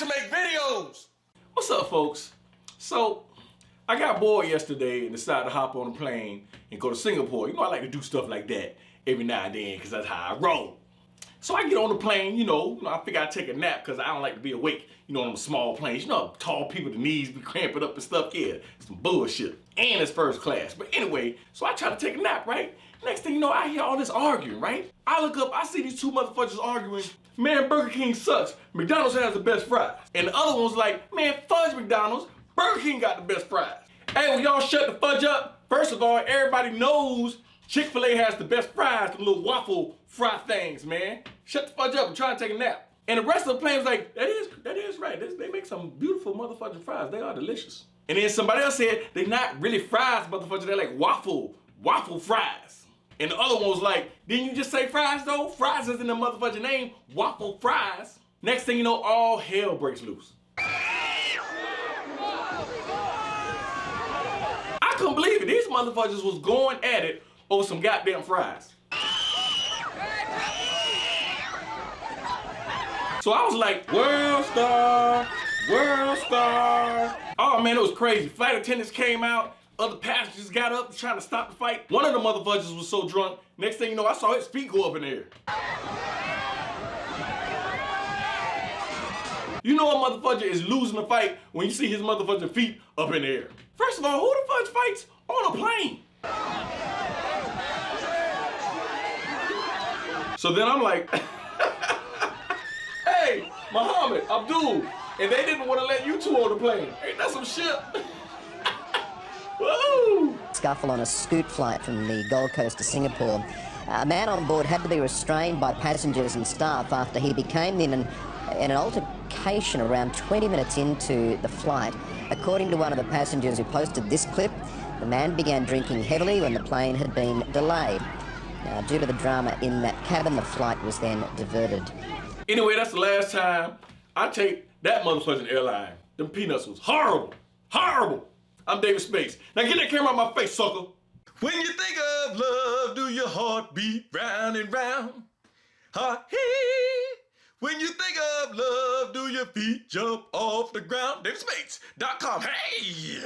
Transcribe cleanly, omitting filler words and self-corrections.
to make videos. What's up, folks? So, I got bored yesterday and decided to hop on a plane and go to Singapore. You know, I like to do stuff like that every now and then because that's how I roll. So I get on the plane, I figure I'd take a nap because I don't like to be awake, on them small planes. Tall people, the knees be cramping up and stuff. Yeah, some bullshit. And it's first class. But anyway, so I try to take a nap, right? Next thing you know, I hear all this arguing, right? I look up, I see these two motherfuckers arguing. Man, Burger King sucks. McDonald's has the best fries. And the other one's like, man, fudge McDonald's. Burger King got the best fries. Hey, will y'all shut the fudge up? First of all, everybody knows Chick-fil-A has the best fries, the little waffle fry things, man. Shut the fudge up and try to take a nap. And the rest of the plane was like, that is right. They make some beautiful motherfucking fries. They are delicious. And then somebody else said, they're not really fries, motherfuckers. They're like waffle fries. And the other one was like, didn't you just say fries though? Fries is in the motherfucking name, waffle fries. Next thing you know, all hell breaks loose. I couldn't believe it. These motherfuckers was going at it over some goddamn fries. So I was like, world star. Oh man, it was crazy. Flight attendants came out, other passengers got up trying to stop the fight. One of the motherfuckers was so drunk, next thing you know, I saw his feet go up in the air. You know a motherfucker is losing the fight when you see his motherfucking feet up in the air. First of all, who the fudge fights on a plane? So then I'm like, hey, Muhammad, Abdul, and they didn't want to let you two on the plane. Ain't that some shit? Woo! Scuffle on a scoot flight from the Gold Coast to Singapore. A man on board had to be restrained by passengers and staff after he became in an altercation around 20 minutes into the flight. According to one of the passengers who posted this clip, the man began drinking heavily when the plane had been delayed. Now, due to the drama in that cabin, the flight was then diverted. Anyway, that's the last time I take that motherfucking airline. Them peanuts was horrible. Horrible. I'm David Spates. Now get that camera out my face, sucker. When you think of love, do your heart beat round and round? When you think of love, do your feet jump off the ground? DavidSpates.com. Hey!